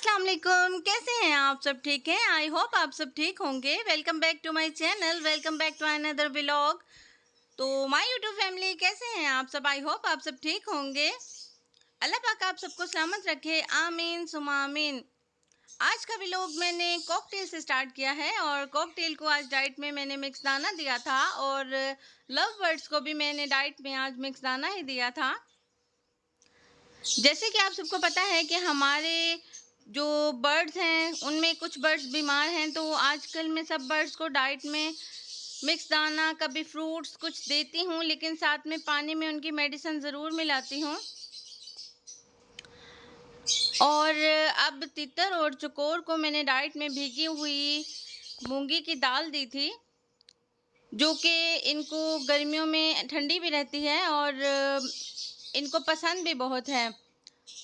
अस्सलाम वालेकुम, कैसे हैं आप सब? ठीक हैं? आई होप आप सब ठीक होंगे। Welcome back to my channel, welcome back to another vlog. तो माय यूट्यूब फैमिली, कैसे हैं आप सब? आई होप आप सब ठीक होंगे। अल्लाह पाक आप सबको सलामत रखे, आमीन सुमा आमीन। आज का व्लॉग मैंने कॉकटेल से स्टार्ट किया है और कॉकटेल को आज डाइट में मैंने मिक्स दाना दिया था और लव बर्ड्स को भी मैंने डाइट में आज मिक्स दाना ही दिया था। जैसे कि आप सबको पता है कि हमारे जो बर्ड्स हैं उनमें कुछ बर्ड्स बीमार हैं, तो आजकल मैं सब बर्ड्स को डाइट में मिक्स दाना, कभी फ्रूट्स कुछ देती हूँ, लेकिन साथ में पानी में उनकी मेडिसिन ज़रूर मिलाती हूँ। और अब तितर और चकोर को मैंने डाइट में भीगी हुई मूंगी की दाल दी थी, जो कि इनको गर्मियों में ठंडी भी रहती है और इनको पसंद भी बहुत है।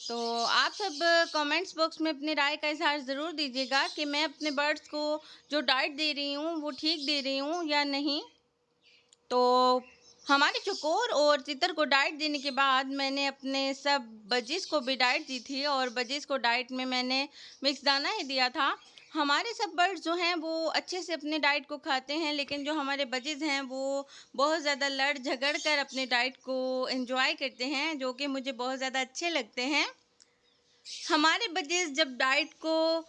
तो आप सब कमेंट्स बॉक्स में अपनी राय का इज़हार ज़रूर दीजिएगा कि मैं अपने बर्ड्स को जो डाइट दे रही हूँ वो ठीक दे रही हूँ या नहीं। तो हमारे चकोर और तितर को डाइट देने के बाद मैंने अपने सब बजीज़ को भी डाइट दी थी और बजीज़ को डाइट में मैंने मिक्स दाना ही दिया था। हमारे सब बर्ड्स जो हैं वो अच्छे से अपने डाइट को खाते हैं, लेकिन जो हमारे बजीज़ हैं वो बहुत ज़्यादा लड़ झगड़ कर अपने डाइट को एंजॉय करते हैं, जो कि मुझे बहुत ज़्यादा अच्छे लगते हैं। हमारे बच्चे जब डाइट को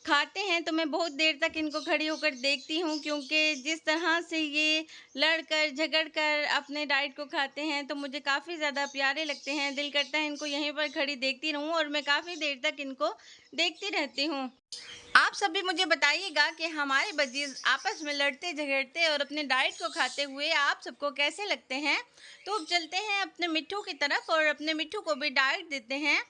खाते हैं तो मैं बहुत देर तक इनको खड़ी होकर देखती हूँ, क्योंकि जिस तरह से ये लड़कर झगड़कर अपने डाइट को खाते हैं तो मुझे काफ़ी ज़्यादा प्यारे लगते हैं। दिल करता है इनको यहीं पर खड़ी देखती रहूँ और मैं काफ़ी देर तक इनको देखती रहती हूँ। आप सभी मुझे बताइएगा कि हमारे बजीज़ आपस में लड़ते झगड़ते और अपने डाइट को खाते हुए आप सबको कैसे लगते हैं। तो अब चलते हैं अपने मिट्ठू की तरफ और अपने मिट्ठू को भी डाइट देते हैं।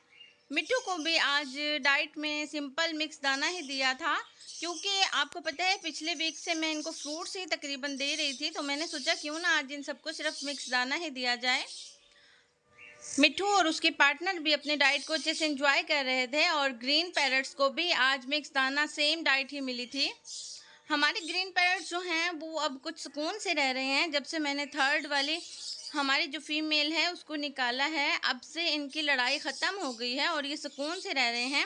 मिट्ठू को भी आज डाइट में सिंपल मिक्स दाना ही दिया था, क्योंकि आपको पता है पिछले वीक से मैं इनको फ्रूट्स ही तकरीबन दे रही थी, तो मैंने सोचा क्यों ना आज इन सबको सिर्फ मिक्स दाना ही दिया जाए। मिट्ठू और उसके पार्टनर भी अपने डाइट को अच्छे से एंजॉय कर रहे थे और ग्रीन पैरट्स को भी आज मिक्स दाना सेम डाइट ही मिली थी। हमारे ग्रीन पैरट्स जो हैं वो अब कुछ सुकून से रह रहे हैं। जब से मैंने थर्ड वाली हमारी जो फीमेल है उसको निकाला है, अब से इनकी लड़ाई ख़त्म हो गई है और ये सुकून से रह रहे हैं।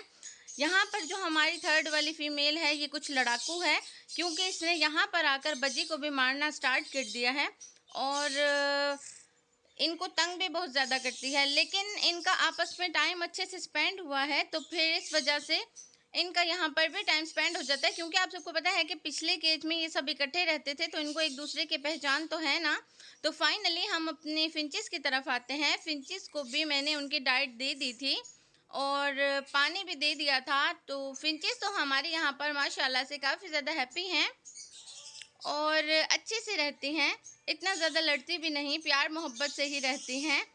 यहाँ पर जो हमारी थर्ड वाली फीमेल है ये कुछ लड़ाकू है, क्योंकि इसने यहाँ पर आकर बजी को भी मारना स्टार्ट कर दिया है और इनको तंग भी बहुत ज़्यादा करती है। लेकिन इनका आपस में टाइम अच्छे से स्पेंड हुआ है, तो फिर इस वजह से इनका यहाँ पर भी टाइम स्पेंड हो जाता है, क्योंकि आप सबको पता है कि पिछले केज में ये सब इकट्ठे रहते थे तो इनको एक दूसरे की पहचान तो है ना। तो फाइनली हम अपने फिंचिस की तरफ आते हैं। फिंचिस को भी मैंने उनकी डाइट दे दी थी और पानी भी दे दिया था। तो फिंचिस तो हमारे यहाँ पर माशाल्लाह से काफ़ी ज़्यादा हैप्पी हैं और अच्छे से रहती हैं, इतना ज़्यादा लड़ती भी नहीं, प्यार मोहब्बत से ही रहती हैं।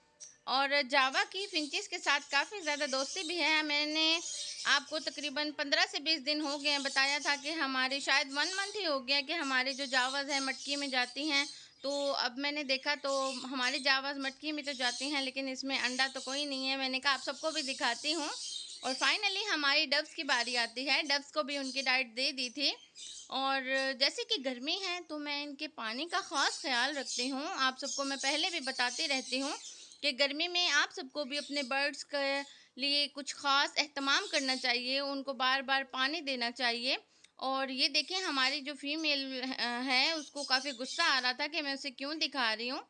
और जावा की फिंचिस के साथ काफ़ी ज़्यादा दोस्ती भी है। मैंने आपको तकरीबन 15 से 20 दिन हो गए हैं बताया था कि हमारे शायद 1 मंथ ही हो गया कि हमारे जो जावाज़ हैं मटकी में जाती हैं। तो अब मैंने देखा तो हमारी जावाज़ मटकी में तो जाती हैं, लेकिन इसमें अंडा तो कोई नहीं है। मैंने कहा आप सबको भी दिखाती हूँ। और फाइनली हमारी डव्स की बारी आती है। डव्स को भी उनकी डाइट दे दी थी और जैसे कि गर्मी है तो मैं इनके पानी का ख़ास ख्याल रखती हूँ। आप सबको मैं पहले भी बताती रहती हूँ कि गर्मी में आप सबको भी अपने बर्ड्स के लिए कुछ ख़ास एहतमाम करना चाहिए, उनको बार बार पानी देना चाहिए। और ये देखें हमारी जो फीमेल है उसको काफ़ी गुस्सा आ रहा था कि मैं उसे क्यों दिखा रही हूँ।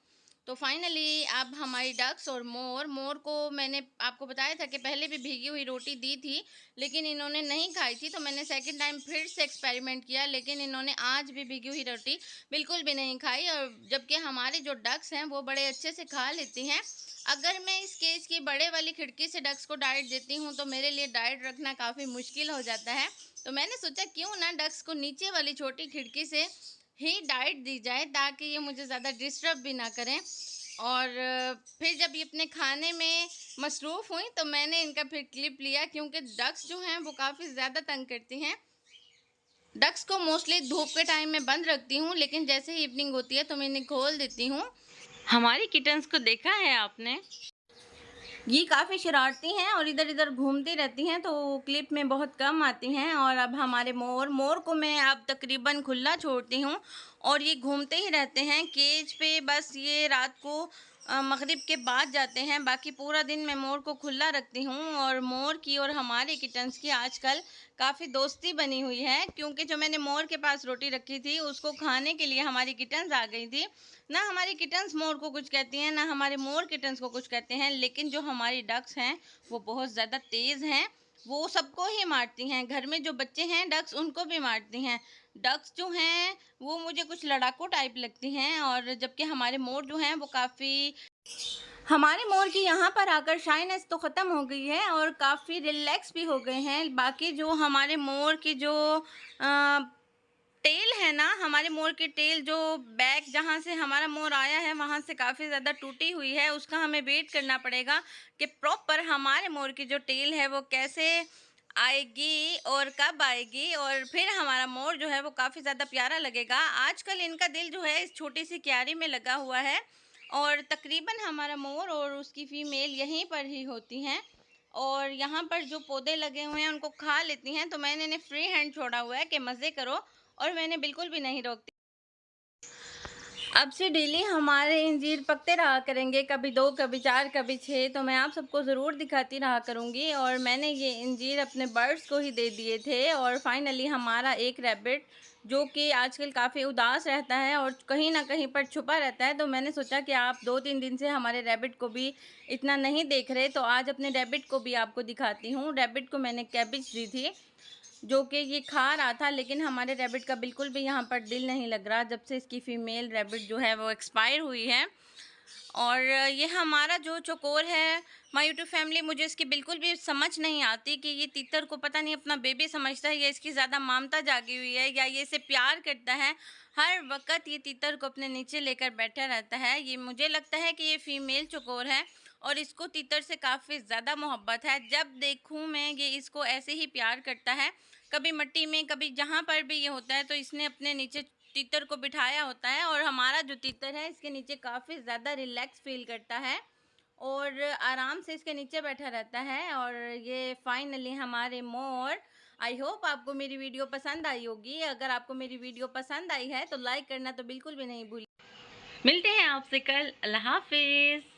तो फाइनली अब हमारी डक्स और मोर को मैंने आपको बताया था कि पहले भी भीगी हुई रोटी दी थी, लेकिन इन्होंने नहीं खाई थी। तो मैंने सेकंड टाइम फिर से एक्सपेरिमेंट किया, लेकिन इन्होंने आज भी भीगी हुई रोटी बिल्कुल भी नहीं खाई। और जबकि हमारी जो डक्स हैं वो बड़े अच्छे से खा लेती हैं। अगर मैं इस केज की बड़े वाली खिड़की से डक्स को डाइट देती हूँ तो मेरे लिए डाइट रखना काफ़ी मुश्किल हो जाता है। तो मैंने सोचा क्यों ना डक्स को नीचे वाली छोटी खिड़की से ही डाइट दी जाए, ताकि ये मुझे ज़्यादा डिस्टर्ब भी ना करें। और फिर जब ये अपने खाने में मसरूफ़ हुई तो मैंने इनका फिर क्लिप लिया, क्योंकि डक्स जो हैं वो काफ़ी ज़्यादा तंग करती हैं। डक्स को मोस्टली धूप के टाइम में बंद रखती हूँ, लेकिन जैसे ही इवनिंग होती है तो मैं इन्हें खोल देती हूँ। हमारी किटन्स को देखा है आपने, ये काफ़ी शरारती हैं और इधर-इधर घूमती रहती हैं, तो क्लिप में बहुत कम आती हैं। और अब हमारे मोर को मैं अब तकरीबन खुला छोड़ती हूँ और ये घूमते ही रहते हैं केज पे। बस ये रात को मगरिब के बाद जाते हैं। बाकी पूरा दिन मैं मोर को खुला रखती हूँ और मोर की और हमारे किटन्स की आजकल काफ़ी दोस्ती बनी हुई है, क्योंकि जो मैंने मोर के पास रोटी रखी थी उसको खाने के लिए हमारी किटन्स आ गई थी। ना हमारी किटन्स मोर को कुछ कहती हैं, ना हमारे मोर किटन्स को कुछ कहते हैं, लेकिन जो हमारी डक्स हैं वो बहुत ज़्यादा तेज़ हैं, वो सबको ही मारती हैं। घर में जो बच्चे हैं डक्स उनको भी मारती हैं। डक्स जो हैं वो मुझे कुछ लड़ाकू टाइप लगती हैं, और जबकि हमारे मोर जो हैं वो काफ़ी हमारे मोर की यहाँ पर आकर शाइनेस तो ख़त्म हो गई है और काफ़ी रिलैक्स भी हो गए हैं। बाकी जो हमारे मोर की जो टेल है ना, हमारे मोर की टेल जो बैक जहाँ से हमारा मोर आया है वहाँ से काफ़ी ज़्यादा टूटी हुई है। उसका हमें वेट करना पड़ेगा कि प्रॉपर हमारे मोर की जो टेल है वो कैसे आएगी और कब आएगी, और फिर हमारा मोर जो है वो काफ़ी ज़्यादा प्यारा लगेगा। आजकल इनका दिल जो है इस छोटी सी क्यारी में लगा हुआ है, और तकरीबन हमारा मोर और उसकी फ़ीमेल यहीं पर ही होती हैं, और यहाँ पर जो पौधे लगे हुए हैं उनको खा लेती हैं। तो मैंने इन्हें फ्री हैंड छोड़ा हुआ है कि मज़े करो, और मैंने बिल्कुल भी नहीं रोकती। अब से डेली हमारे इंजीर पकते रहा करेंगे, कभी 2, कभी 4, कभी 6, तो मैं आप सबको ज़रूर दिखाती रहा करूँगी। और मैंने ये इंजीर अपने बर्ड्स को ही दे दिए थे, और फाइनली हमारा एक रैबिट जो कि आजकल काफ़ी उदास रहता है और कहीं न कहीं पर छुपा रहता है, तो मैंने सोचा कि आप 2-3 दिन से हमारे रैबिट को भी इतना नहीं देख रहे, तो आज अपने रैबिट को भी आपको दिखाती हूँ। रैबिट को मैंने कैबिज दी थी, जो कि ये खा रहा था, लेकिन हमारे रैबिट का बिल्कुल भी यहाँ पर दिल नहीं लग रहा जब से इसकी फ़ीमेल रैबिट जो है वो एक्सपायर हुई है। और ये हमारा जो चौकोर है, माय यूट्यूब फैमिली, मुझे इसकी बिल्कुल भी समझ नहीं आती कि ये तीतर को पता नहीं अपना बेबी समझता है या इसकी ज़्यादा ममता जागी हुई है या ये इसे प्यार करता है। हर वक़्त ये तीतर को अपने नीचे लेकर बैठा रहता है। ये मुझे लगता है कि ये फ़ीमेल चौकोर है और इसको तीतर से काफ़ी ज़्यादा मोहब्बत है। जब देखूँ मैं ये इसको ऐसे ही प्यार करता है, कभी मिट्टी में, कभी जहाँ पर भी ये होता है तो इसने अपने नीचे तीतर को बिठाया होता है, और हमारा जो तीतर है इसके नीचे काफ़ी ज़्यादा रिलैक्स फ़ील करता है और आराम से इसके नीचे बैठा रहता है। और ये फाइनली हमारे मोर। आई होप आपको मेरी वीडियो पसंद आई होगी। अगर आपको मेरी वीडियो पसंद आई है तो लाइक करना तो बिल्कुल भी नहीं भूलिए। मिलते हैं आपसे कल। अल्लाह हाफ़िज़।